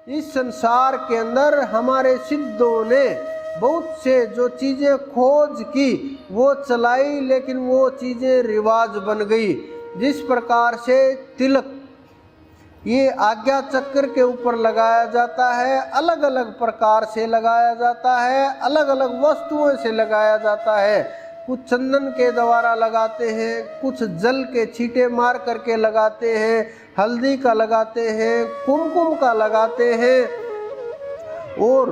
इस संसार के अंदर हमारे सिद्धों ने बहुत से जो चीज़ें खोज की वो चलाई, लेकिन वो चीज़ें रिवाज बन गई। जिस प्रकार से तिलक ये आज्ञा चक्र के ऊपर लगाया जाता है, अलग अलग प्रकार से लगाया जाता है, अलग अलग वस्तुओं से लगाया जाता है। कुछ चंदन के द्वारा लगाते हैं, कुछ जल के छींटे मार करके लगाते हैं, हल्दी का लगाते हैं, कुमकुम का लगाते हैं और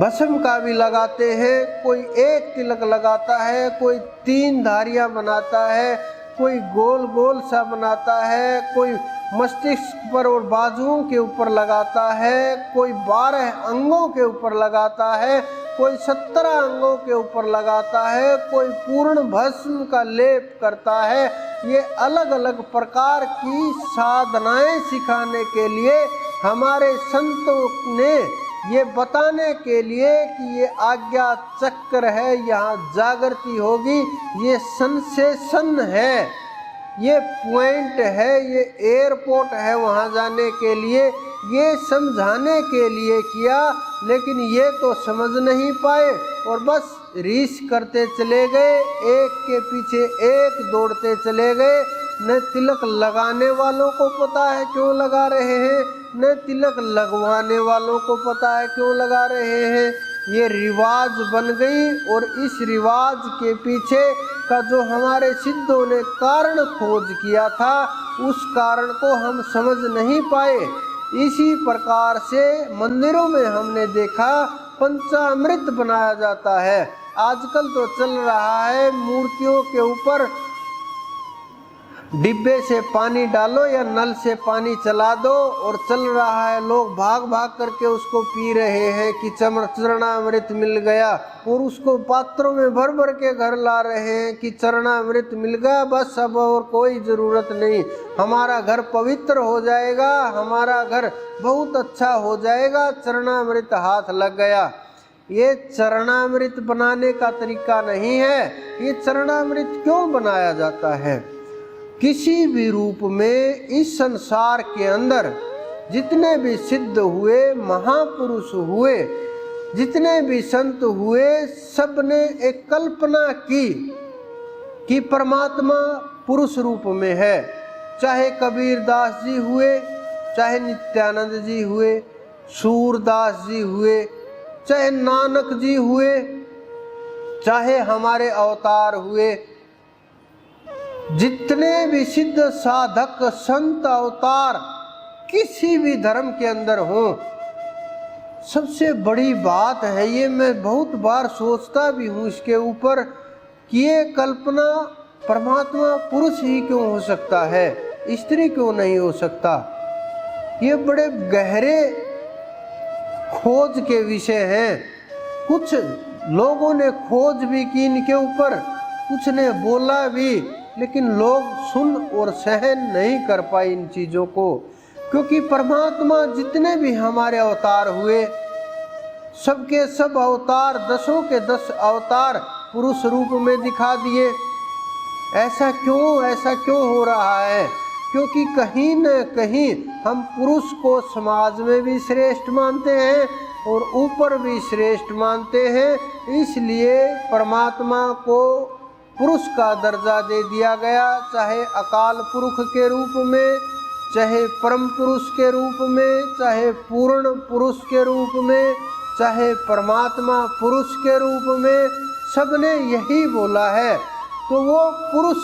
भस्म का भी लगाते हैं। कोई एक तिलक लगाता है, कोई 3 धारियां बनाता है, कोई गोल गोल सा बनाता है, कोई मस्तिष्क पर और बाजुओं के ऊपर लगाता है, कोई 12 अंगों के ऊपर लगाता है, कोई 17 अंगों के ऊपर लगाता है, कोई पूर्ण भस्म का लेप करता है। ये अलग अलग प्रकार की साधनाएं सिखाने के लिए हमारे संतों ने ये बताने के लिए कि ये आज्ञा चक्र है, यहाँ जागृति होगी, ये सेंसेशन है, ये पॉइंट है, ये एयरपोर्ट है वहाँ जाने के लिए, ये समझाने के लिए किया। लेकिन ये तो समझ नहीं पाए और बस रीस करते चले गए, एक के पीछे एक दौड़ते चले गए। न तिलक लगाने वालों को पता है क्यों लगा रहे हैं, न तिलक लगवाने वालों को पता है क्यों लगा रहे हैं। ये रिवाज बन गई और इस रिवाज के पीछे का जो हमारे सिद्धों ने कारण खोज किया था, उस कारण को हम समझ नहीं पाए। इसी प्रकार से मंदिरों में हमने देखा पंचामृत बनाया जाता है। आजकल तो चल रहा है मूर्तियों के ऊपर डिब्बे से पानी डालो या नल से पानी चला दो और चल रहा है, लोग भाग भाग करके उसको पी रहे हैं कि चरणामृत मिल गया, और उसको पात्रों में भर भर के घर ला रहे हैं कि चरणामृत मिल गया, बस अब और कोई ज़रूरत नहीं, हमारा घर पवित्र हो जाएगा, हमारा घर बहुत अच्छा हो जाएगा, चरणामृत हाथ लग गया। ये चरणामृत बनाने का तरीका नहीं है। ये चरणामृत क्यों बनाया जाता है? किसी भी रूप में इस संसार के अंदर जितने भी सिद्ध हुए, महापुरुष हुए, जितने भी संत हुए, सब ने एक कल्पना की कि परमात्मा पुरुष रूप में है। चाहे कबीर दास जी हुए, चाहे नित्यानंद जी हुए, सूरदास जी हुए, चाहे नानक जी हुए, चाहे हमारे अवतार हुए, जितने भी सिद्ध साधक संत अवतार किसी भी धर्म के अंदर हो, सबसे बड़ी बात है, ये मैं बहुत बार सोचता भी हूँ इसके ऊपर, कि ये कल्पना परमात्मा पुरुष ही क्यों हो सकता है, स्त्री क्यों नहीं हो सकता। ये बड़े गहरे खोज के विषय हैं। कुछ लोगों ने खोज भी की इनके ऊपर, कुछ ने बोला भी, लेकिन लोग सुन और सहन नहीं कर पाए इन चीज़ों को। क्योंकि परमात्मा जितने भी हमारे अवतार हुए, सबके सब अवतार, 10 के 10 अवतार पुरुष रूप में दिखा दिए। ऐसा क्यों हो रहा है? क्योंकि कहीं न कहीं हम पुरुष को समाज में भी श्रेष्ठ मानते हैं और ऊपर भी श्रेष्ठ मानते हैं, इसलिए परमात्मा को पुरुष का दर्जा दे दिया गया। चाहे अकाल पुरुष के रूप में, चाहे परम पुरुष के रूप में, चाहे पूर्ण पुरुष के रूप में, चाहे परमात्मा पुरुष के रूप में, सबने यही बोला है। तो वो पुरुष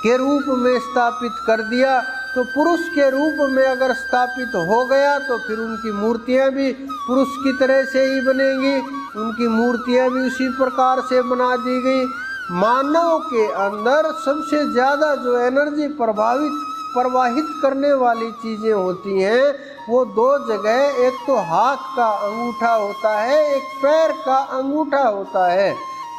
के रूप में स्थापित कर दिया। तो पुरुष के रूप में अगर स्थापित हो गया तो फिर उनकी मूर्तियां भी पुरुष की तरह से ही बनेंगी, उनकी मूर्तियां भी उसी प्रकार से बना दी गई। मानव के अंदर सबसे ज़्यादा जो एनर्जी प्रवाहित करने वाली चीज़ें होती हैं वो 2 जगह, एक तो हाथ का अंगूठा होता है, एक पैर का अंगूठा होता है।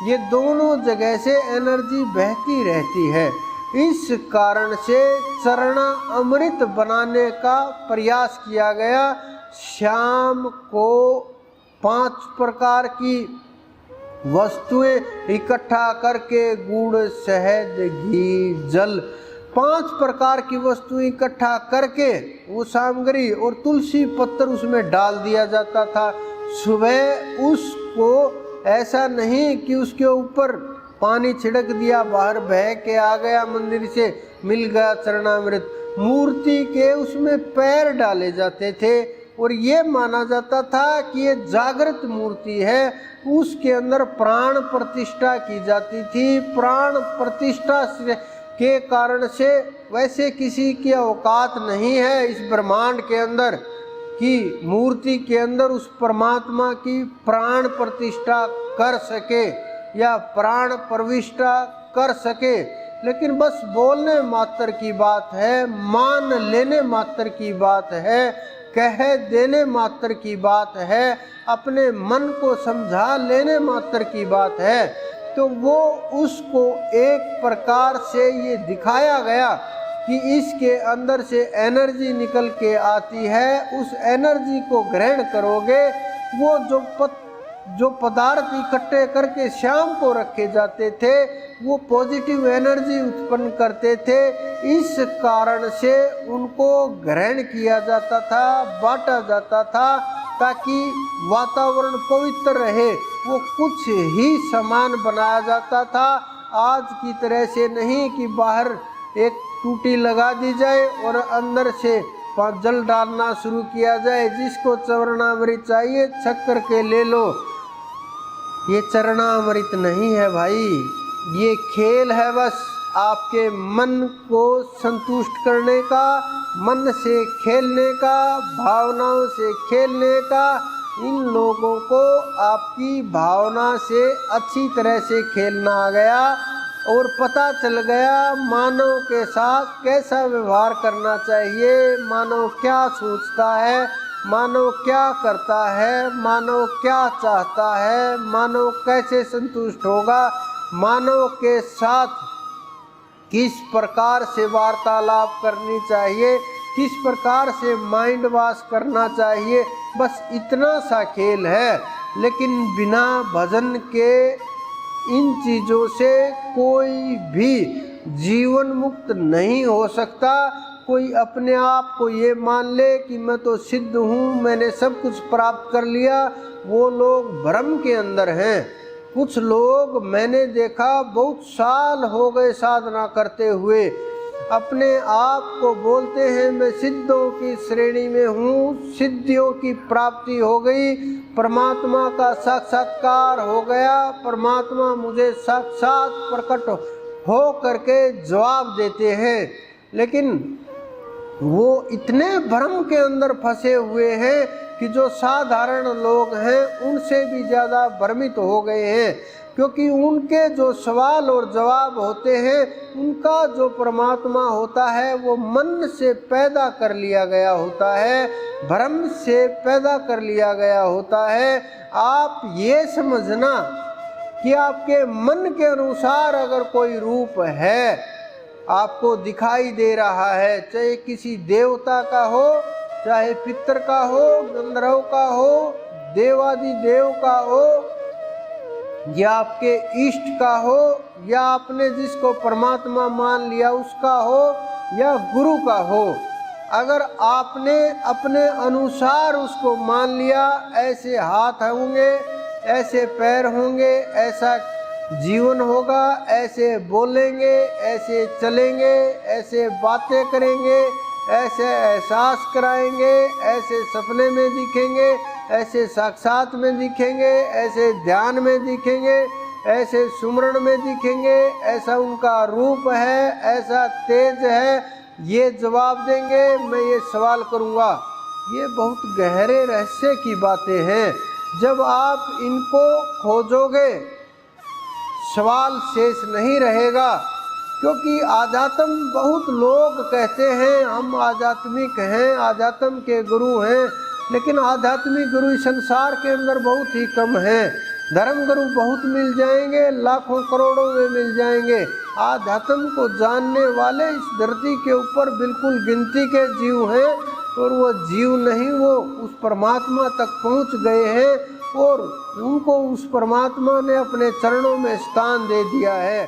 ये दोनों जगह से एनर्जी बहती रहती है। इस कारण से चरणा अमृत बनाने का प्रयास किया गया। शाम को 5 प्रकार की वस्तुएं इकट्ठा करके, गुड़, शहद, घी, जल, 5 प्रकार की वस्तु इकट्ठा करके वो सामग्री और तुलसी पत्तर उसमें डाल दिया जाता था। सुबह उसको ऐसा नहीं कि उसके ऊपर पानी छिड़क दिया, बाहर बह के आ गया, मंदिर से मिल गया चरणामृत। मूर्ति के उसमें पैर डाले जाते थे और ये माना जाता था कि ये जागृत मूर्ति है, उसके अंदर प्राण प्रतिष्ठा की जाती थी। प्राण प्रतिष्ठा के कारण से वैसे किसी की औकात नहीं है इस ब्रह्मांड के अंदर कि मूर्ति के अंदर उस परमात्मा की प्राण प्रतिष्ठा कर सके या प्राण प्रविष्टा कर सके, लेकिन बस बोलने मात्र की बात है, मान लेने मात्र की बात है, कह देने मात्र की बात है, अपने मन को समझा लेने मात्र की बात है। तो वो उसको एक प्रकार से ये दिखाया गया कि इसके अंदर से एनर्जी निकल के आती है, उस एनर्जी को ग्रहण करोगे। वो जो पदार्थ इकट्ठे करके शाम को रखे जाते थे वो पॉजिटिव एनर्जी उत्पन्न करते थे, इस कारण से उनको ग्रहण किया जाता था, बांटा जाता था ताकि वातावरण पवित्र रहे। वो कुछ ही सामान बनाया जाता था, आज की तरह से नहीं कि बाहर एक टूटी लगा दी जाए और अंदर से जल डालना शुरू किया जाए, जिसको चरणामृत चाहिए छक करके ले लो। ये चरणामृत नहीं है भाई, ये खेल है बस आपके मन को संतुष्ट करने का, मन से खेलने का, भावनाओं से खेलने का। इन लोगों को आपकी भावना से अच्छी तरह से खेलना आ गया और पता चल गया मानव के साथ कैसा व्यवहार करना चाहिए, मानव क्या सोचता है, मानव क्या करता है, मानव क्या चाहता है, मानव कैसे संतुष्ट होगा, मानव के साथ किस प्रकार से वार्तालाप करनी चाहिए, किस प्रकार से माइंड वॉश करना चाहिए। बस इतना सा खेल है, लेकिन बिना भजन के इन चीज़ों से कोई भी जीवन मुक्त नहीं हो सकता। कोई अपने आप को ये मान ले कि मैं तो सिद्ध हूँ, मैंने सब कुछ प्राप्त कर लिया, वो लोग भ्रम के अंदर हैं। कुछ लोग मैंने देखा बहुत साल हो गए साधना करते हुए, अपने आप को बोलते हैं मैं सिद्धों की श्रेणी में हूँ, सिद्धियों की प्राप्ति हो गई, परमात्मा का साक्षात्कार हो गया, परमात्मा मुझे साक्षात प्रकट हो करके जवाब देते हैं। लेकिन वो इतने भ्रम के अंदर फंसे हुए हैं कि जो साधारण लोग हैं उनसे भी ज़्यादा भ्रमित हो गए हैं, क्योंकि उनके जो सवाल और जवाब होते हैं, उनका जो परमात्मा होता है वो मन से पैदा कर लिया गया होता है, भ्रम से पैदा कर लिया गया होता है। आप ये समझना कि आपके मन के अनुसार अगर कोई रूप है, आपको दिखाई दे रहा है, चाहे किसी देवता का हो, चाहे पितर का हो, गंधर्व का हो, देवादिदेव का हो, या आपके इष्ट का हो, या आपने जिसको परमात्मा मान लिया उसका हो, या गुरु का हो, अगर आपने अपने अनुसार उसको मान लिया, ऐसे हाथ होंगे, ऐसे पैर होंगे, ऐसा जीवन होगा, ऐसे बोलेंगे, ऐसे चलेंगे, ऐसे बातें करेंगे, ऐसे एहसास कराएंगे, ऐसे सपने में दिखेंगे, ऐसे साक्षात में दिखेंगे, ऐसे ध्यान में दिखेंगे, ऐसे सुमरण में दिखेंगे, ऐसा उनका रूप है, ऐसा तेज है, ये जवाब देंगे। मैं ये सवाल करूँगा, ये बहुत गहरे रहस्य की बातें हैं। जब आप इनको खोजोगे सवाल शेष नहीं रहेगा, क्योंकि आध्यात्म बहुत लोग कहते हैं हम आध्यात्मिक हैं, आध्यात्म के गुरु हैं, लेकिन आध्यात्मिक गुरु इस संसार के अंदर बहुत ही कम हैं। धर्म गुरु बहुत मिल जाएंगे, लाखों करोड़ों में मिल जाएंगे। आध्यात्म को जानने वाले इस धरती के ऊपर बिल्कुल गिनती के जीव हैं, और वो जीव नहीं, वो उस परमात्मा तक पहुंच गए हैं और उनको उस परमात्मा ने अपने चरणों में स्थान दे दिया है।